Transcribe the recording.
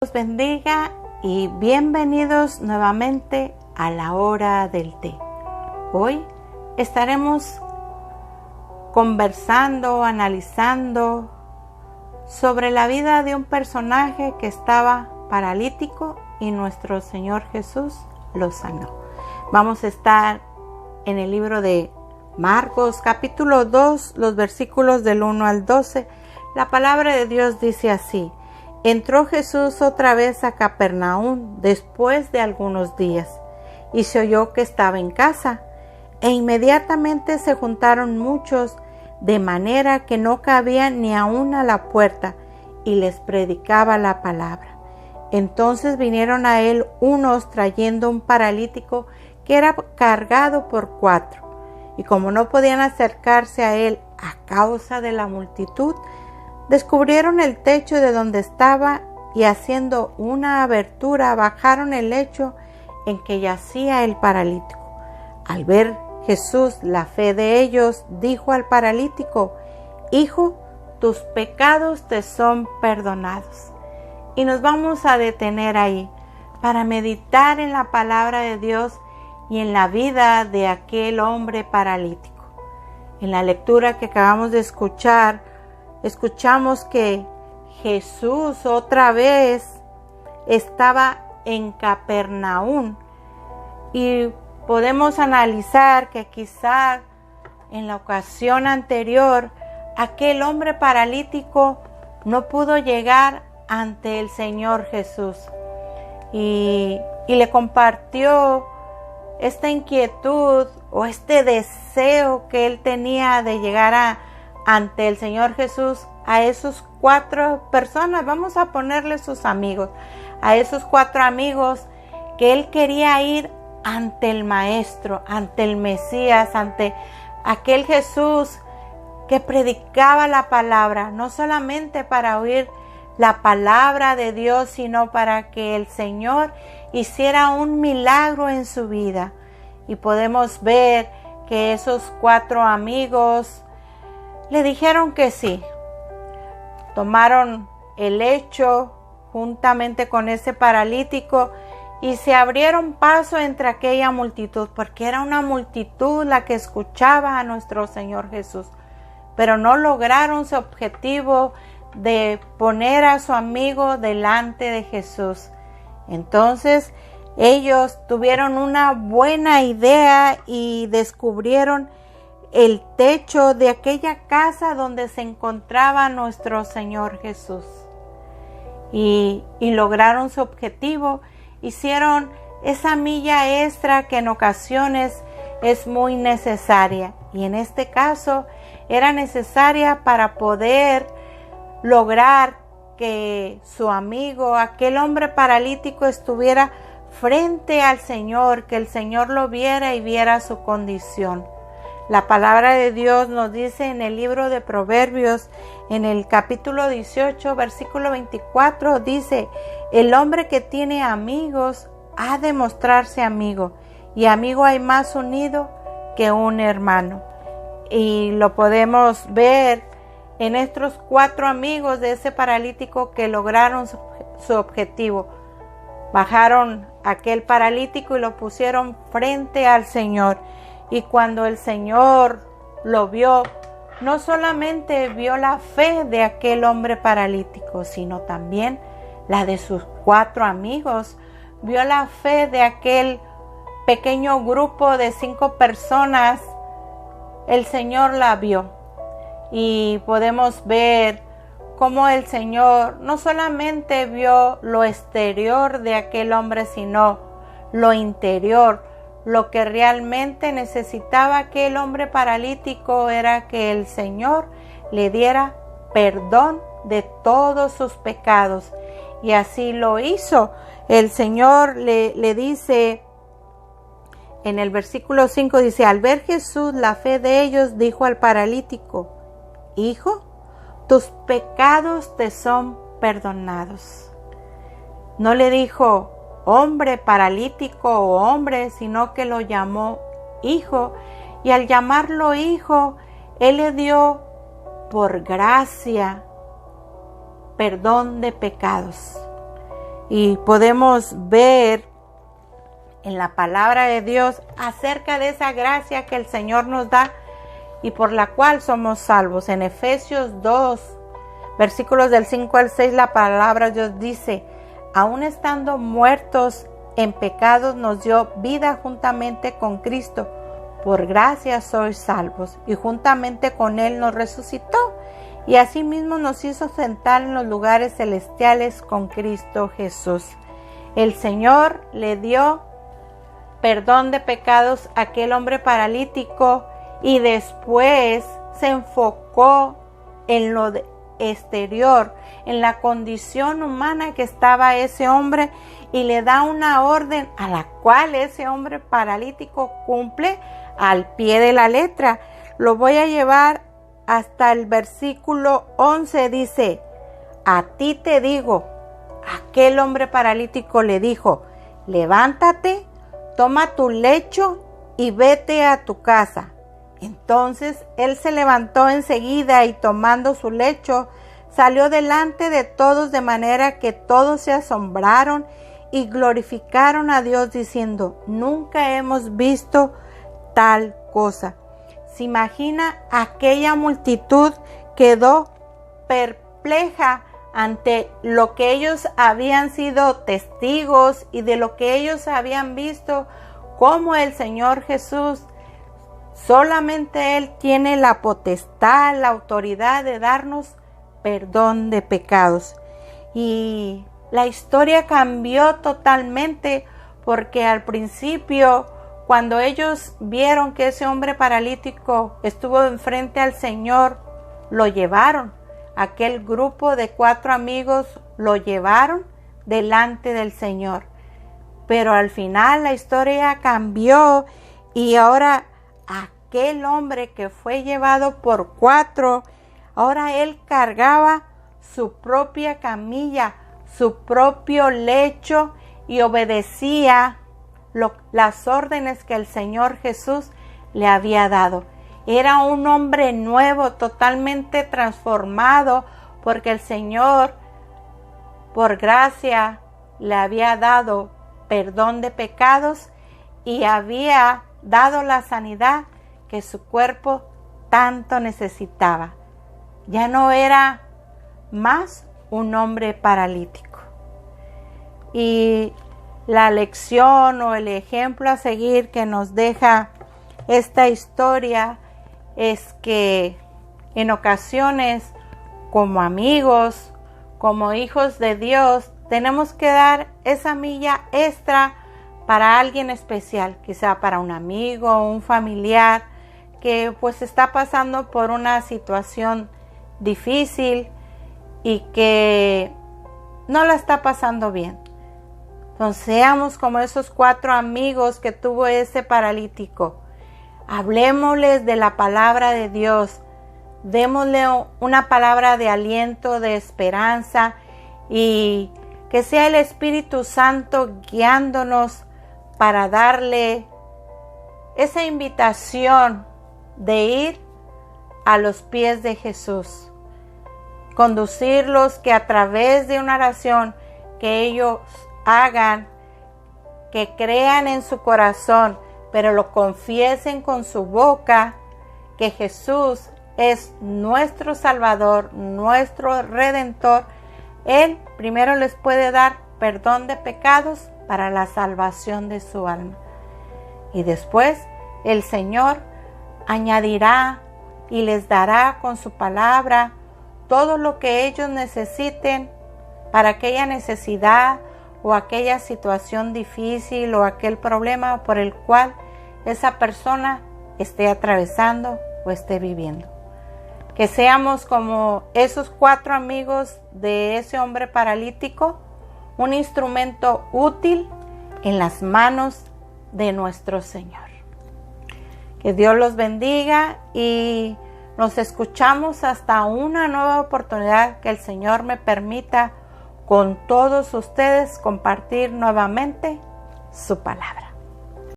los bendiga y bienvenidos nuevamente a la hora del té. Hoy estaremos conversando, analizando sobre la vida de un personaje que estaba paralítico y nuestro Señor Jesús lo sanó. Vamos a estar en el libro de Marcos, capítulo 2, los versículos del 1 al 12. La palabra de Dios dice así: Entró Jesús otra vez a Capernaum después de algunos días, y se oyó que estaba en casa, e inmediatamente se juntaron muchos, de manera que no cabía ni aun a la puerta, y les predicaba la palabra. Entonces vinieron a él unos trayendo un paralítico que era cargado por 4, y como no podían acercarse a él a causa de la multitud, descubrieron el techo de donde estaba y haciendo una abertura bajaron el lecho en que yacía el paralítico. Al ver Jesús la fe de ellos, dijo al paralítico: Hijo, tus pecados te son perdonados. Y nos vamos a detener ahí para meditar en la palabra de Dios y en la vida de aquel hombre paralítico. En la lectura que acabamos de escuchar, escuchamos que Jesús otra vez estaba en Capernaum y podemos analizar que quizá en la ocasión anterior aquel hombre paralítico no pudo llegar ante el Señor Jesús y le compartió esta inquietud o este deseo que él tenía de llegar ante el Señor Jesús a esos 4 personas, vamos a ponerle sus amigos, a esos 4 amigos que él quería ir ante el Maestro, ante el Mesías, ante aquel Jesús que predicaba la palabra, no solamente para oír la palabra de Dios, sino para que el Señor hiciera un milagro en su vida. Y podemos ver que esos 4 amigos le dijeron que sí. Tomaron el lecho juntamente con ese paralítico y se abrieron paso entre aquella multitud, porque era una multitud la que escuchaba a nuestro Señor Jesús, pero no lograron su objetivo de poner a su amigo delante de Jesús. Entonces ellos tuvieron una buena idea y descubrieron el techo de aquella casa donde se encontraba nuestro Señor Jesús. Y lograron su objetivo, hicieron esa milla extra que en ocasiones es muy necesaria. Y en este caso era necesaria para poder lograr que su amigo, aquel hombre paralítico, estuviera frente al Señor, que el Señor lo viera y viera su condición. La palabra de Dios nos dice en el libro de Proverbios, en el capítulo 18, versículo 24, dice: El hombre que tiene amigos ha de mostrarse amigo, y amigo hay más unido que un hermano. Y lo podemos ver en estos 4 amigos de ese paralítico que lograron su objetivo. Bajaron aquel paralítico y lo pusieron frente al Señor. Y cuando el Señor lo vio, no solamente vio la fe de aquel hombre paralítico, sino también la de sus 4 amigos. Vio la fe de aquel pequeño grupo de 5 personas. El Señor la vio. Y podemos ver cómo el Señor no solamente vio lo exterior de aquel hombre, sino lo interior. Lo que realmente necesitaba aquel hombre paralítico era que el Señor le diera perdón de todos sus pecados. Y así lo hizo. El Señor le dice en el versículo 5, dice: Al ver Jesús la fe de ellos, dijo al paralítico: Hijo, tus pecados te son perdonados. No le dijo hombre paralítico o hombre, sino que lo llamó hijo, y al llamarlo hijo, él le dio por gracia perdón de pecados. Y podemos ver en la palabra de Dios acerca de esa gracia que el Señor nos da y por la cual somos salvos. En Efesios 2, versículos del 5 al 6, la palabra de Dios dice: aun estando muertos en pecados, nos dio vida juntamente con Cristo. Por gracia sois salvos, y juntamente con Él nos resucitó, y asimismo nos hizo sentar en los lugares celestiales con Cristo Jesús. El Señor le dio perdón de pecados a aquel hombre paralítico, y después se enfocó en lo exterior, en la condición humana que estaba ese hombre, y le da una orden a la cual ese hombre paralítico cumple al pie de la letra. Lo voy a llevar hasta el versículo 11, dice: a ti te digo. Aquel hombre paralítico le dijo: levántate, toma tu lecho y vete a tu casa. Entonces él se levantó enseguida y tomando su lecho salió delante de todos, de manera que todos se asombraron y glorificaron a Dios diciendo: nunca hemos visto tal cosa. Se imagina, aquella multitud quedó perpleja ante lo que ellos habían sido testigos y de lo que ellos habían visto, como el Señor Jesús, solamente Él tiene la potestad, la autoridad de darnos perdón de pecados. Y la historia cambió totalmente, porque al principio, cuando ellos vieron que ese hombre paralítico estuvo enfrente al Señor, lo llevaron. Aquel grupo de 4 amigos lo llevaron delante del Señor. Pero al final la historia cambió, y ahora aquel hombre que fue llevado por 4, ahora él cargaba su propia camilla, su propio lecho, y obedecía las órdenes que el Señor Jesús le había dado. Era un hombre nuevo, totalmente transformado, porque el Señor, por gracia, le había dado perdón de pecados y había dado la sanidad que su cuerpo tanto necesitaba. Ya no era más un hombre paralítico. Y la lección o el ejemplo a seguir que nos deja esta historia es que en ocasiones, como amigos, como hijos de Dios, tenemos que dar esa milla extra para alguien especial, quizá para un amigo, un familiar que pues está pasando por una situación difícil y que no la está pasando bien. Entonces seamos como esos 4 amigos que tuvo ese paralítico. Hablemosles de la palabra de Dios, démosle una palabra de aliento, de esperanza, y que sea el Espíritu Santo guiándonos para darle esa invitación de ir a los pies de Jesús. Conducirlos, que a través de una oración que ellos hagan, que crean en su corazón, pero lo confiesen con su boca, que Jesús es nuestro Salvador, nuestro Redentor. Él primero les puede dar perdón de pecados para la salvación de su alma. Y después el Señor añadirá y les dará con su palabra todo lo que ellos necesiten para aquella necesidad o aquella situación difícil o aquel problema por el cual esa persona esté atravesando o esté viviendo. Que seamos como esos 4 amigos de ese hombre paralítico, un instrumento útil en las manos de nuestro Señor. Que Dios los bendiga y nos escuchamos hasta una nueva oportunidad que el Señor me permita con todos ustedes compartir nuevamente su palabra.